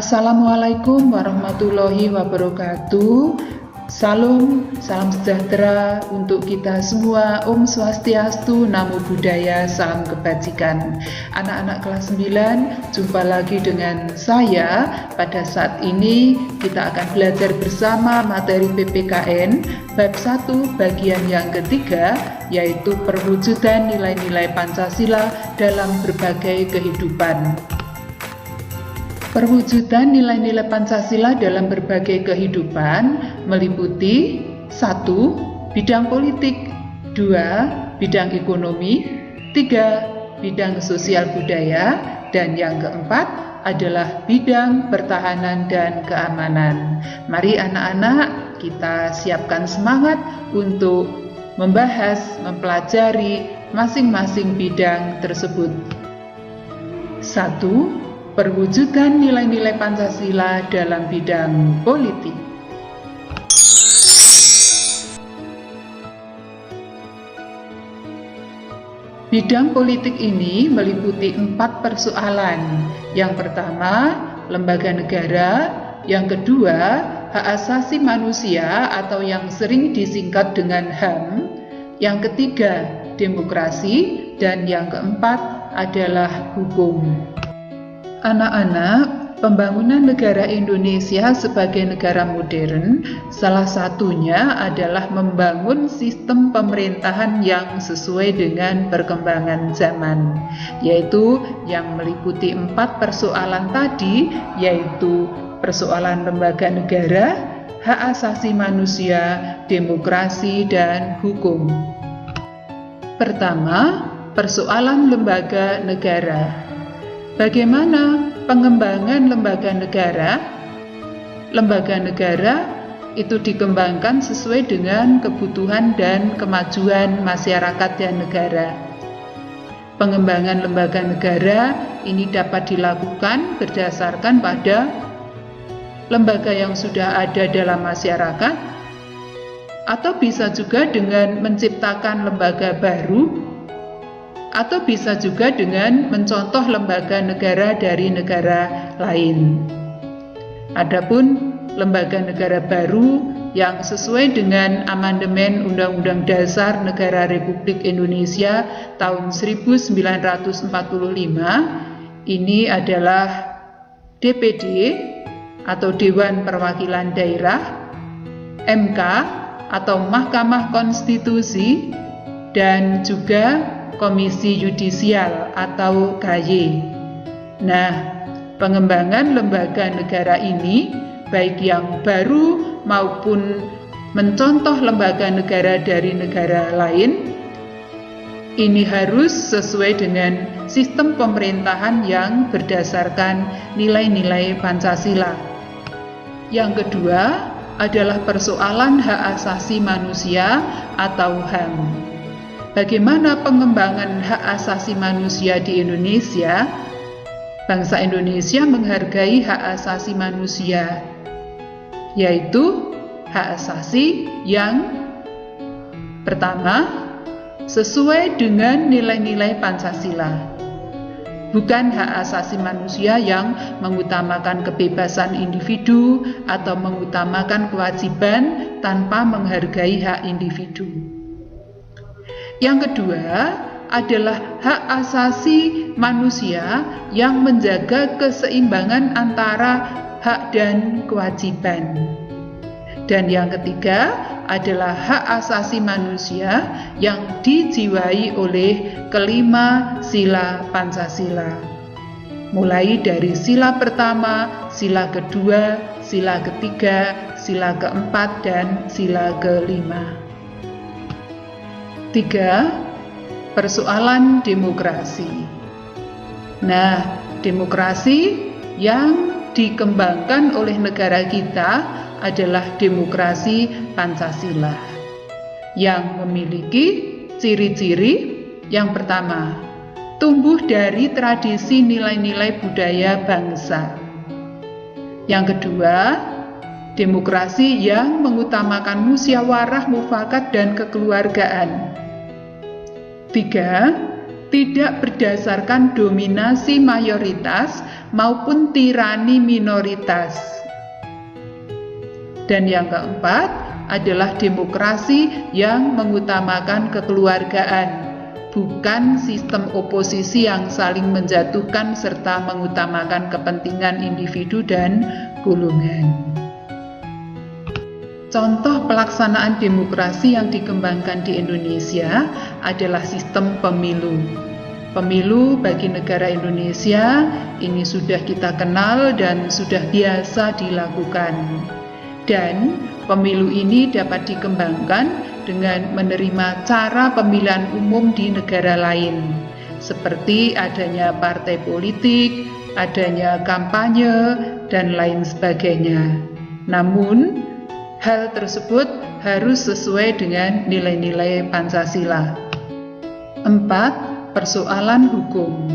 Assalamualaikum warahmatullahi wabarakatuh. Salam sejahtera untuk kita semua. Om Swastiastu, Namo Buddhaya, salam kebajikan. Anak-anak kelas 9, jumpa lagi dengan saya. Pada saat ini kita akan belajar bersama materi PPKN bab 1 bagian yang ketiga, yaitu perwujudan nilai-nilai Pancasila dalam berbagai kehidupan. Perwujudan nilai-nilai Pancasila dalam berbagai kehidupan meliputi 1. Bidang politik, 2. Bidang ekonomi, 3. Bidang sosial budaya, dan yang keempat adalah bidang pertahanan dan keamanan. Mari anak-anak kita siapkan semangat untuk membahas, mempelajari masing-masing bidang tersebut. 1. Perwujudan nilai-nilai Pancasila dalam bidang politik. Bidang politik ini meliputi 4 persoalan. Yang pertama, lembaga negara. Yang kedua, hak asasi manusia atau yang sering disingkat dengan HAM. Yang ketiga, demokrasi. Dan yang keempat adalah hukum. Anak-anak, pembangunan negara Indonesia sebagai negara modern salah satunya adalah membangun sistem pemerintahan yang sesuai dengan perkembangan zaman, yaitu yang meliputi 4 persoalan tadi, yaitu persoalan lembaga negara, hak asasi manusia, demokrasi, dan hukum. Pertama, persoalan lembaga negara. Bagaimana pengembangan lembaga negara? Lembaga negara itu dikembangkan sesuai dengan kebutuhan dan kemajuan masyarakat dan negara. Pengembangan lembaga negara ini dapat dilakukan berdasarkan pada lembaga yang sudah ada dalam masyarakat, atau bisa juga dengan menciptakan lembaga baru, atau bisa juga dengan mencontoh lembaga negara dari negara lain. Adapun lembaga negara baru yang sesuai dengan amandemen Undang-Undang Dasar Negara Republik Indonesia tahun 1945, ini adalah DPD atau Dewan Perwakilan Daerah, MK atau Mahkamah Konstitusi, dan juga Komisi Yudisial atau KY. Nah, pengembangan lembaga negara ini, baik yang baru maupun mencontoh lembaga negara dari negara lain, ini harus sesuai dengan sistem pemerintahan yang berdasarkan nilai-nilai Pancasila. Yang kedua adalah persoalan hak asasi manusia atau HAM. Bagaimana pengembangan hak asasi manusia di Indonesia? Bangsa Indonesia menghargai hak asasi manusia, yaitu hak asasi yang pertama sesuai dengan nilai-nilai Pancasila. Bukan hak asasi manusia yang mengutamakan kebebasan individu atau mengutamakan kewajiban tanpa menghargai hak individu. Yang kedua adalah hak asasi manusia yang menjaga keseimbangan antara hak dan kewajiban. Dan yang ketiga adalah hak asasi manusia yang dijiwai oleh kelima sila Pancasila. Mulai dari sila pertama, sila kedua, sila ketiga, sila keempat, dan sila kelima. 3. Persoalan demokrasi. Nah, demokrasi yang dikembangkan oleh negara kita adalah demokrasi Pancasila yang memiliki ciri-ciri. Yang pertama, tumbuh dari tradisi nilai-nilai budaya bangsa. Yang kedua, demokrasi yang mengutamakan musyawarah, mufakat, dan kekeluargaan. 3. Tidak berdasarkan dominasi mayoritas, maupun tirani minoritas. Dan yang keempat adalah demokrasi yang mengutamakan kekeluargaan, bukan sistem oposisi yang saling menjatuhkan serta mengutamakan kepentingan individu dan golongan. Contoh pelaksanaan demokrasi yang dikembangkan di Indonesia adalah sistem pemilu. Pemilu bagi negara Indonesia ini sudah kita kenal dan sudah biasa dilakukan. Dan pemilu ini dapat dikembangkan dengan menerima cara pemilihan umum di negara lain, seperti adanya partai politik, adanya kampanye, dan lain sebagainya. Namun, hal tersebut harus sesuai dengan nilai-nilai Pancasila. 4. Persoalan hukum.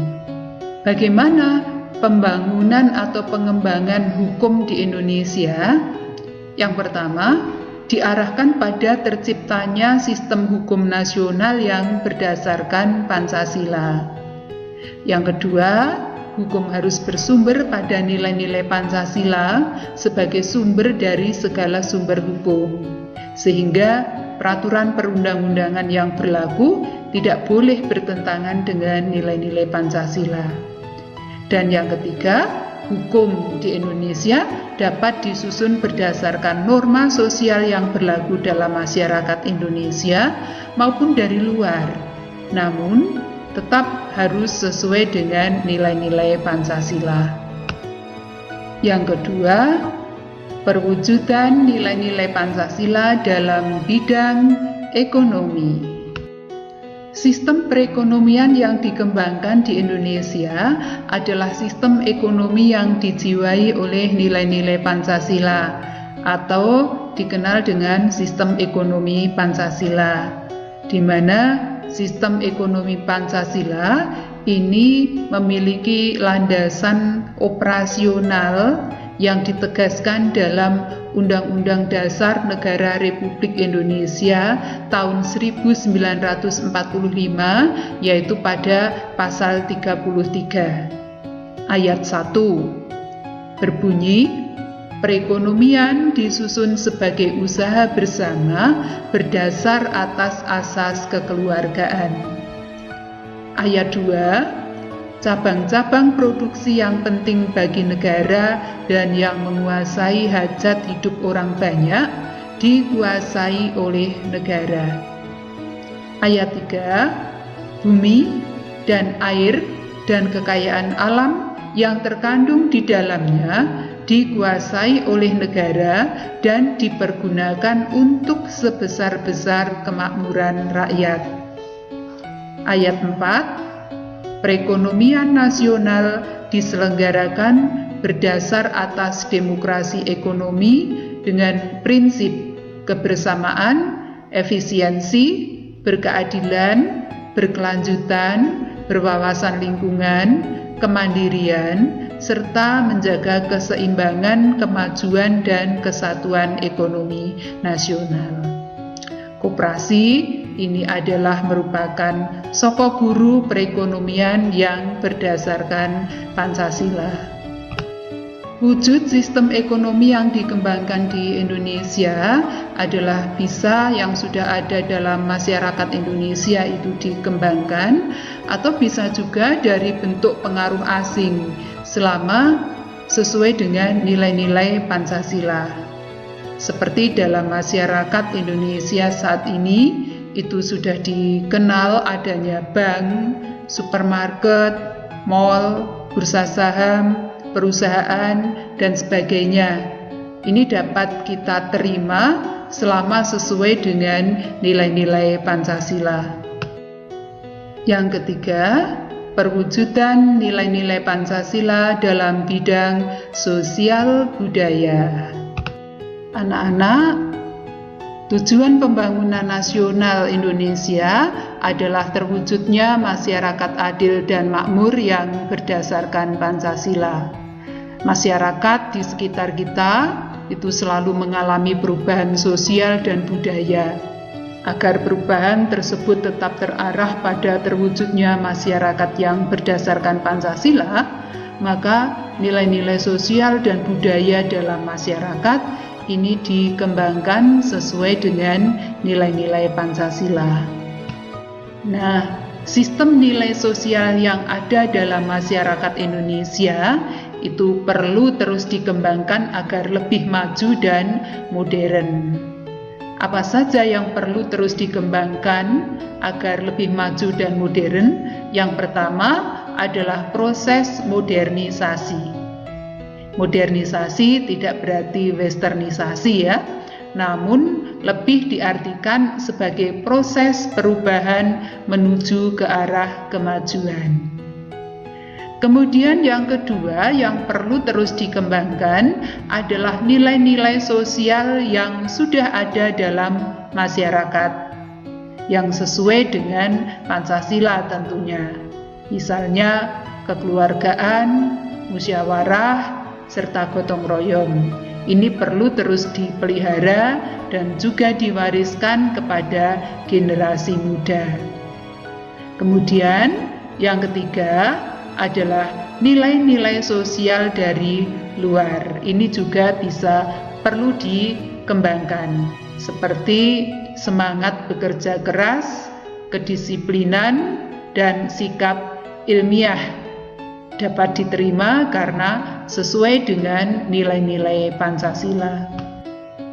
Bagaimana pembangunan atau pengembangan hukum di Indonesia? Yang pertama, diarahkan pada terciptanya sistem hukum nasional yang berdasarkan Pancasila. Yang kedua, hukum harus bersumber pada nilai-nilai Pancasila sebagai sumber dari segala sumber hukum, sehingga peraturan perundang-undangan yang berlaku tidak boleh bertentangan dengan nilai-nilai Pancasila. Dan yang ketiga, hukum di Indonesia dapat disusun berdasarkan norma sosial yang berlaku dalam masyarakat Indonesia maupun dari luar, namun tetap harus sesuai dengan nilai-nilai Pancasila. Yang kedua, perwujudan nilai-nilai Pancasila dalam bidang ekonomi. Sistem perekonomian yang dikembangkan di Indonesia adalah sistem ekonomi yang dijiwai oleh nilai-nilai Pancasila atau dikenal dengan sistem ekonomi Pancasila, di mana sistem ekonomi Pancasila ini memiliki landasan operasional yang ditegaskan dalam Undang-Undang Dasar Negara Republik Indonesia tahun 1945, yaitu pada pasal 33 ayat 1 berbunyi, perekonomian disusun sebagai usaha bersama berdasar atas asas kekeluargaan. Ayat 2, cabang-cabang produksi yang penting bagi negara dan yang menguasai hajat hidup orang banyak dikuasai oleh negara. Ayat 3, bumi dan air dan kekayaan alam yang terkandung di dalamnya dikuasai oleh negara dan dipergunakan untuk sebesar-besar kemakmuran rakyat. Ayat 4, perekonomian nasional diselenggarakan berdasar atas demokrasi ekonomi dengan prinsip kebersamaan, efisiensi, berkeadilan, berkelanjutan, berwawasan lingkungan, kemandirian, serta menjaga keseimbangan, kemajuan, dan kesatuan ekonomi nasional. Koperasi ini adalah merupakan sokok guru perekonomian yang berdasarkan Pancasila. Wujud sistem ekonomi yang dikembangkan di Indonesia adalah bisa yang sudah ada dalam masyarakat Indonesia itu dikembangkan, atau bisa juga dari bentuk pengaruh asing selama sesuai dengan nilai-nilai Pancasila. Seperti dalam masyarakat Indonesia saat ini, itu sudah dikenal adanya bank, supermarket, mal, bursa saham, perusahaan, dan sebagainya. Ini dapat kita terima selama sesuai dengan nilai-nilai Pancasila. Yang ketiga, perwujudan nilai-nilai Pancasila dalam bidang sosial budaya. Anak-anak, tujuan pembangunan nasional Indonesia adalah terwujudnya masyarakat adil dan makmur yang berdasarkan Pancasila. Masyarakat di sekitar kita itu selalu mengalami perubahan sosial dan budaya. Agar perubahan tersebut tetap terarah pada terwujudnya masyarakat yang berdasarkan Pancasila, maka nilai-nilai sosial dan budaya dalam masyarakat ini dikembangkan sesuai dengan nilai-nilai Pancasila. Nah, sistem nilai sosial yang ada dalam masyarakat Indonesia itu perlu terus dikembangkan agar lebih maju dan modern. Apa saja yang perlu terus dikembangkan agar lebih maju dan modern? Yang pertama adalah proses modernisasi. Modernisasi tidak berarti westernisasi ya, namun lebih diartikan sebagai proses perubahan menuju ke arah kemajuan. Kemudian yang kedua yang perlu terus dikembangkan adalah nilai-nilai sosial yang sudah ada dalam masyarakat, yang sesuai dengan Pancasila tentunya. Misalnya kekeluargaan, musyawarah, serta gotong royong. Ini perlu terus dipelihara dan juga diwariskan kepada generasi muda. Kemudian yang ketiga adalah nilai-nilai sosial dari luar. Ini juga bisa perlu dikembangkan, seperti semangat bekerja keras, kedisiplinan, dan sikap ilmiah dapat diterima karena sesuai dengan nilai-nilai Pancasila.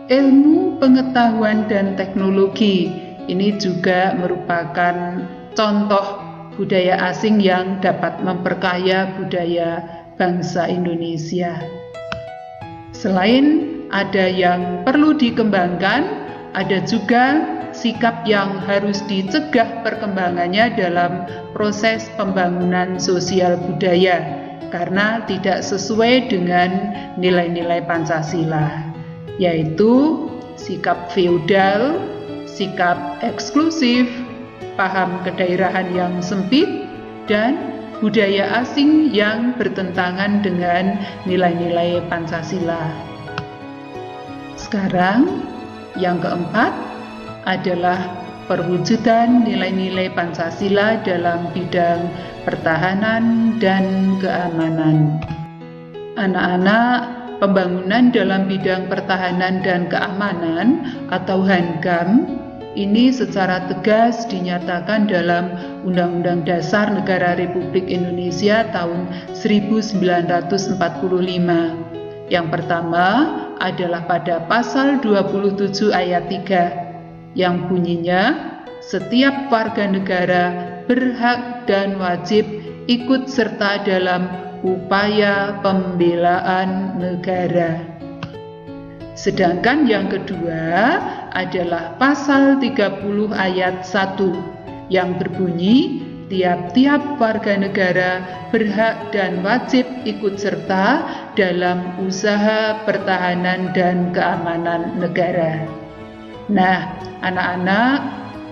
Ilmu, pengetahuan, dan teknologi ini juga merupakan contoh budaya asing yang dapat memperkaya budaya bangsa Indonesia. Selain ada yang perlu dikembangkan, ada juga sikap yang harus dicegah perkembangannya dalam proses pembangunan sosial budaya karena tidak sesuai dengan nilai-nilai Pancasila, yaitu sikap feodal, sikap eksklusif, paham kedaerahan yang sempit, dan budaya asing yang bertentangan dengan nilai-nilai Pancasila. Sekarang, yang keempat adalah perwujudan nilai-nilai Pancasila dalam bidang pertahanan dan keamanan. Anak-anak, pembangunan dalam bidang pertahanan dan keamanan atau HANKAM ini secara tegas dinyatakan dalam Undang-Undang Dasar Negara Republik Indonesia tahun 1945. Yang pertama adalah pada pasal 27 ayat 3 yang bunyinya setiap warga negara berhak dan wajib ikut serta dalam upaya pembelaan negara. Sedangkan yang kedua adalah pasal 30 ayat 1 yang berbunyi tiap-tiap warga negara berhak dan wajib ikut serta dalam usaha pertahanan dan keamanan negara. Nah, anak-anak,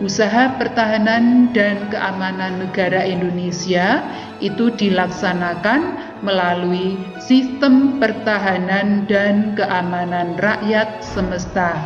usaha pertahanan dan keamanan negara Indonesia itu dilaksanakan melalui sistem pertahanan dan keamanan rakyat semesta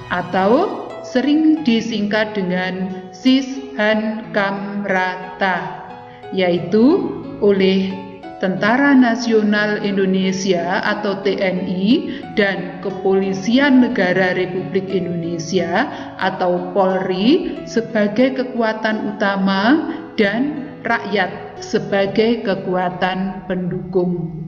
atau sering disingkat dengan SIS-HANKAM-RATA, yaitu oleh Tentara Nasional Indonesia atau TNI dan Kepolisian Negara Republik Indonesia atau Polri sebagai kekuatan utama dan rakyat sebagai kekuatan pendukung.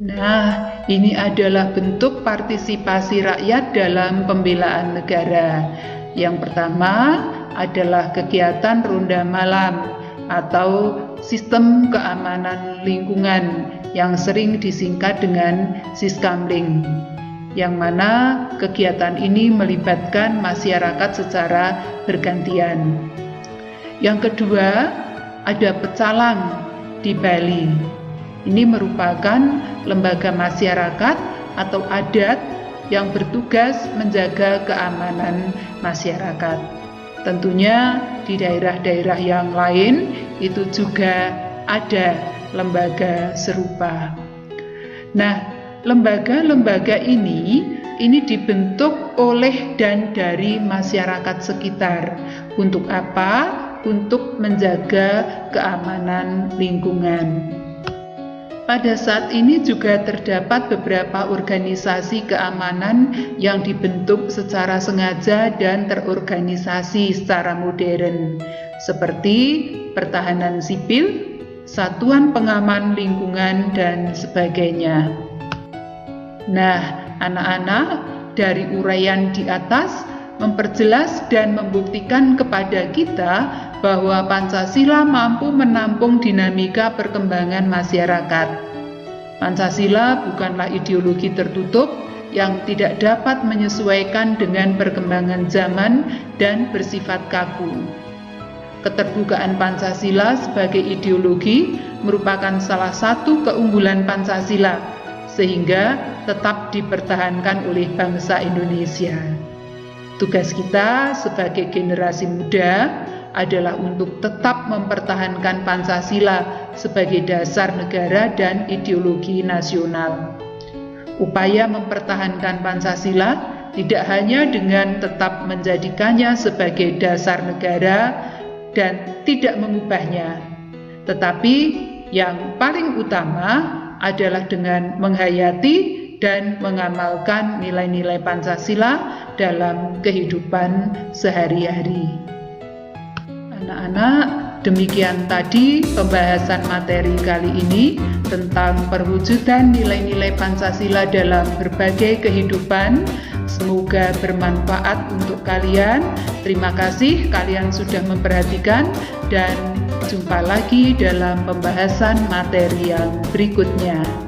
Nah, ini adalah bentuk partisipasi rakyat dalam pembelaan negara. Yang pertama adalah kegiatan ronda malam atau sistem keamanan lingkungan yang sering disingkat dengan Siskamling, yang mana kegiatan ini melibatkan masyarakat secara bergantian. Yang kedua, ada Pecalang di Bali. Ini merupakan lembaga masyarakat atau adat yang bertugas menjaga keamanan masyarakat. Tentunya di daerah-daerah yang lain itu juga ada lembaga serupa. Nah, lembaga-lembaga ini dibentuk oleh dan dari masyarakat sekitar. Untuk apa? Untuk menjaga keamanan lingkungan. Pada saat ini juga terdapat beberapa organisasi keamanan yang dibentuk secara sengaja dan terorganisasi secara modern, seperti pertahanan sipil, satuan pengaman lingkungan, dan sebagainya. Nah, anak-anak, dari uraian di atas memperjelas dan membuktikan kepada kita bahwa Pancasila mampu menampung dinamika perkembangan masyarakat. Pancasila bukanlah ideologi tertutup yang tidak dapat menyesuaikan dengan perkembangan zaman dan bersifat kaku. Keterbukaan Pancasila sebagai ideologi merupakan salah satu keunggulan Pancasila, sehingga tetap dipertahankan oleh bangsa Indonesia. Tugas kita sebagai generasi muda adalah untuk tetap mempertahankan Pancasila sebagai dasar negara dan ideologi nasional. Upaya mempertahankan Pancasila tidak hanya dengan tetap menjadikannya sebagai dasar negara dan tidak mengubahnya, tetapi yang paling utama adalah dengan menghayati dan mengamalkan nilai-nilai Pancasila dalam kehidupan sehari-hari. Anak-anak, demikian tadi pembahasan materi kali ini tentang perwujudan nilai-nilai Pancasila dalam berbagai kehidupan. Semoga bermanfaat untuk kalian. Terima kasih kalian sudah memperhatikan, dan jumpa lagi dalam pembahasan materi yang berikutnya.